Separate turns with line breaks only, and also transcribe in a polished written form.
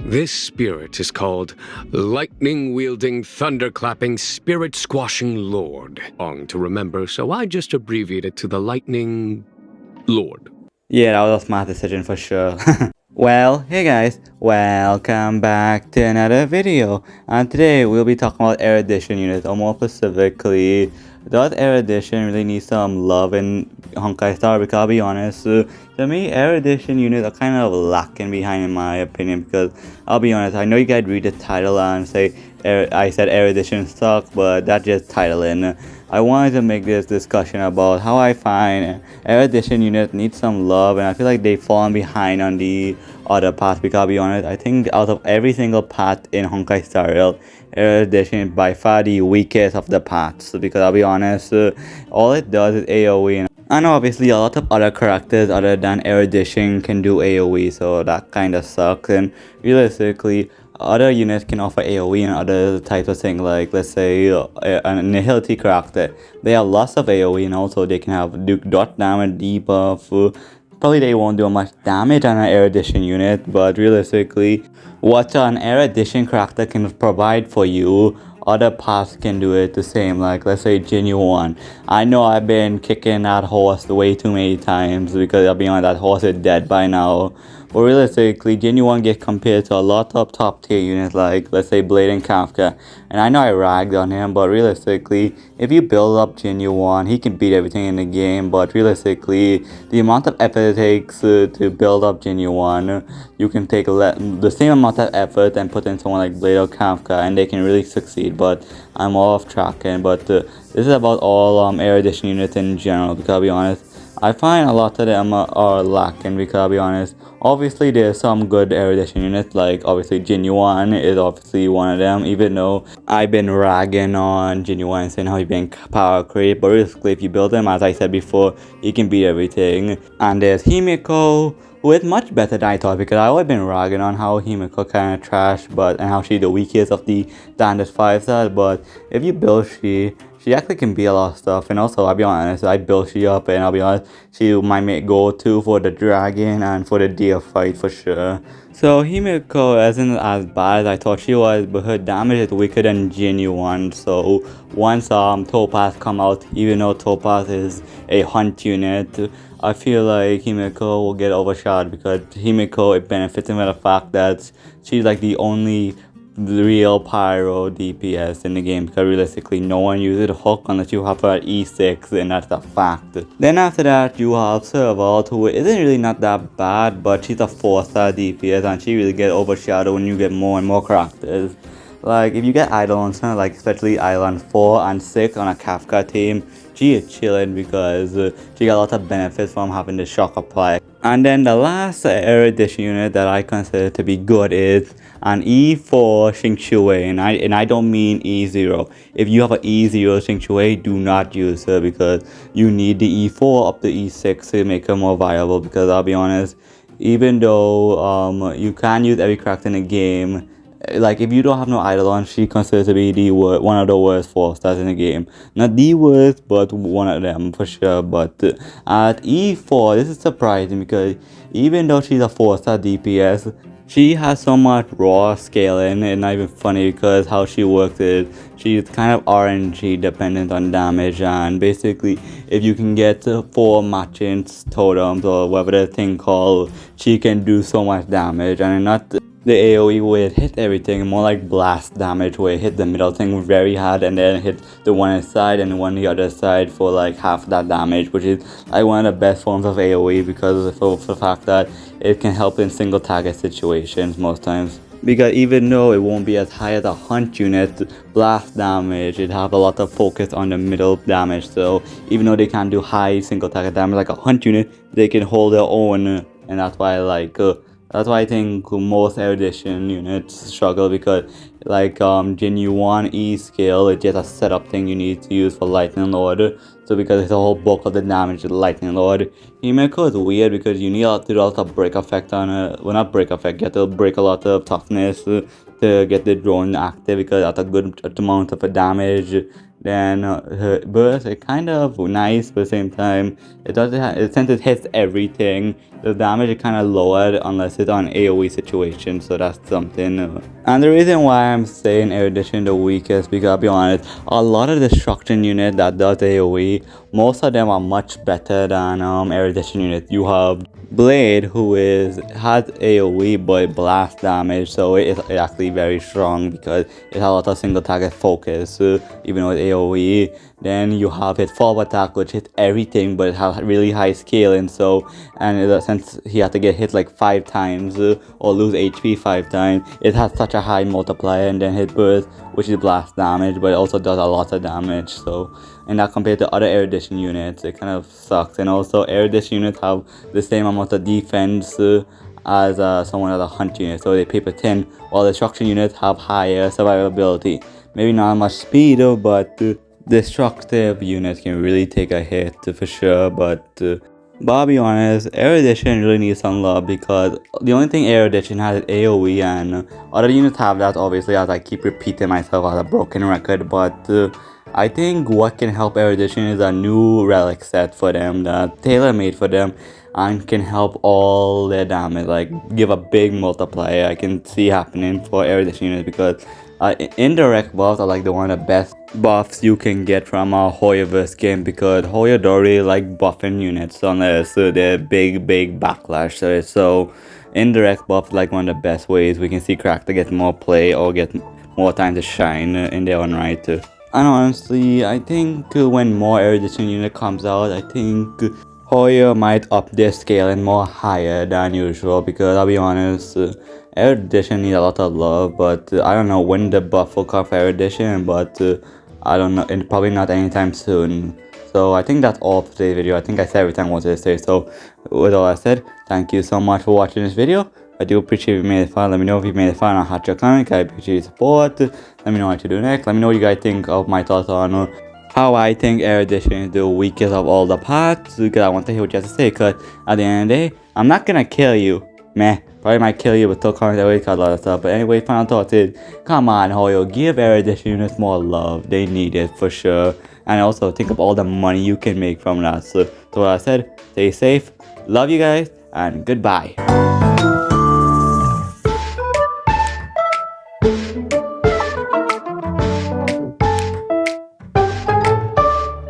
This spirit is called Lightning-Wielding, Thunder-Clapping, Spirit-Squashing Lord. Long to remember, so I just abbreviate it to the Lightning Lord.
Yeah, that was a smart decision for sure. Well, hey guys, welcome back to another video. And today we'll be talking about Erudition units, or more specifically, does Erudition really need some love in Honkai Star? Because I'll be honest, to me, Erudition units are kind of lacking behind in my opinion. Because I'll be honest, I know you guys read the title and say I said Erudition sucks, but that's just titling. I wanted to make this discussion about how I find Erudition units need some love, and I feel like they've fallen behind on the other paths. Because I'll be honest, I think out of every single path in Honkai starrail, Erudition is by far the weakest of the paths. Because I'll be honest, all it does is AoE, and I know obviously a lot of other characters other than Erudition can do AoE, so that kind of sucks. And realistically, other units can offer AoE and other types of things, like let's say a nihility character. They have lots of AoE, and also they can have do dot damage, debuff. Probably they won't do much damage on an Erudition unit, but realistically, what an Erudition character can provide for you, other paths can do it the same. Like let's say Genuine. I know I've been kicking that horse way too many times because I'll be honest, that horse is dead by now. But realistically, Genuine gets compared to a lot of top tier units like let's say Blade and Kafka. And I know I ragged on him, but realistically, if you build up Genuine, he can beat everything in the game. But realistically, the amount of effort it takes to build up Genuine, you can take the same amount of effort and put in someone like Blade or Kafka, and they can really succeed. But I'm off tracking. But this is about all Erudition units in general. Because I'll be honest, I find a lot of them are lacking. Because I'll be honest, obviously there's some good Erudition units, like obviously Genuine is obviously one of them, even though I've been ragging on Genuine saying how he's been power creep, but basically if you build him, as I said before, he can beat everything. And there's Himeko, who is much better than I thought, because I've always been ragging on how Himeko kind of trash, and how she's the weakest of the standard 5 stars. But if you build she actually can be a lot of stuff. And also, I'll be honest, I built she up, and I'll be honest, she might go to for the dragon and for the deer fight for sure. So Himeko isn't as bad as I thought she was, but her damage is weaker than Genuine. So once Topaz come out, even though Topaz is a hunt unit, I feel like Himeko will get overshadowed, because Himeko, it benefits from the fact that she's like the only real pyro DPS in the game, because realistically no one uses the hook unless you have her at E6, and that's a fact. Then after that you have Serval, who isn't really not that bad, but she's a 4-star DPS, and she really get overshadowed when you get more and more characters. Like if you get Eidolons, like especially Eidolon 4 and 6 on a Kafka team, she is chilling because she got a lot of benefits from having the shock apply. And then the last Erudition unit that I consider to be good is an E4 Xingqiu, and I don't mean E0. If you have an E0 Xingqiu, do not use her, because you need the E4 up to E6 to make her more viable. Because I'll be honest, even though you can use every character in the game, like if you don't have no Eidolon, she considers to be one of the worst 4 stars in the game. Not the worst, but one of them for sure. But at E4, this is surprising, because even though she's a 4-star DPS, she has so much raw scaling. It's not even funny, because how she works is she's kind of RNG dependent on damage, and basically if you can get 4 matching totems or whatever the thing called, she can do so much damage. And not the AoE where it hit everything, more like blast damage where it hit the middle thing very hard and then hit the one side and one the other side for like half that damage, which is like one of the best forms of AoE, because of the fact that it can help in single target situations most times. Because even though it won't be as high as a hunt unit blast damage, it have a lot of focus on the middle damage. So even though they can't do high single target damage like a hunt unit, they can hold their own, and that's why that's why I think most Erudition units struggle, because like Genuine E skill is just a setup thing you need to use for Lightning Lord. So because it's a whole bulk of the damage to the Lightning Lord. Himeko is weird because you need to do a lot of break effect on it. Well, not break effect, you have to break a lot of toughness to get the drone active, because that's a good amount of damage. then her burst is kind of nice, but at the same time, since it hits everything, the damage is kind of lowered unless it's on AoE situation, so that's something. And the reason why I'm saying Erudition the weakest, because I'll be honest, a lot of destruction unit that does AoE, most of them are much better than Erudition unit. You have Blade, who has AoE but blast damage, so it is actually very strong because it has a lot of single target focus, even with AoE. Then you have his follow attack, which hits everything, but it has really high scaling. So, and since he had to get hit like 5 times or lose HP 5 times, it has such a high multiplier. And then hit burst, which is blast damage, but it also does a lot of damage. So, and that compared to other Erudition units, it kind of sucks. And also, Erudition units have the same amount of defense as someone as a hunt unit, so they paper thin, while destruction units have higher survivability. Maybe not much speed, but destructive units can really take a hit for sure. But I'll be honest, Erudition really needs some love because the only thing Erudition has is AoE, and other units have that, obviously, as I keep repeating myself as a broken record. But I think what can help Erudition is a new relic set for them that tailor-made for them and can help all their damage, like give a big multiplier. I can see happening for Erudition units because indirect buffs are like one of the best buffs you can get from a Hoyoverse game, because Hoyo don't really like buffing units unless they're big backlash to it. So indirect buff is like one of the best ways we can see character get more play or get more time to shine in their own right. And honestly, I think when more Erudition unit comes out, I think Hoyo might up their scaling more higher than usual, because I'll be honest, Erudition needs a lot of love, but I don't know when the buff will come for Erudition, but I don't know, and probably not anytime soon. So I think that's all for today's video. I think I said everything I wanted to say. So with all that said, thank you so much for watching this video. I do appreciate if you made it far. Let me know if you made it far on a hot your comment. I appreciate your support. Let me know what to do next. Let me know what you guys think of my thoughts on how I think Erudition is the weakest of all the parts, because I want to hear what you have to say. Because at the end of the day, I'm not gonna kill you. Meh. Probably might kill you, but still comment away, cause a lot of stuff. But anyway, final thoughts is, come on, Hoyo, give Erudition units more love. They need it for sure. And also think of all the money you can make from that. So what I said, stay safe. Love you guys, and goodbye.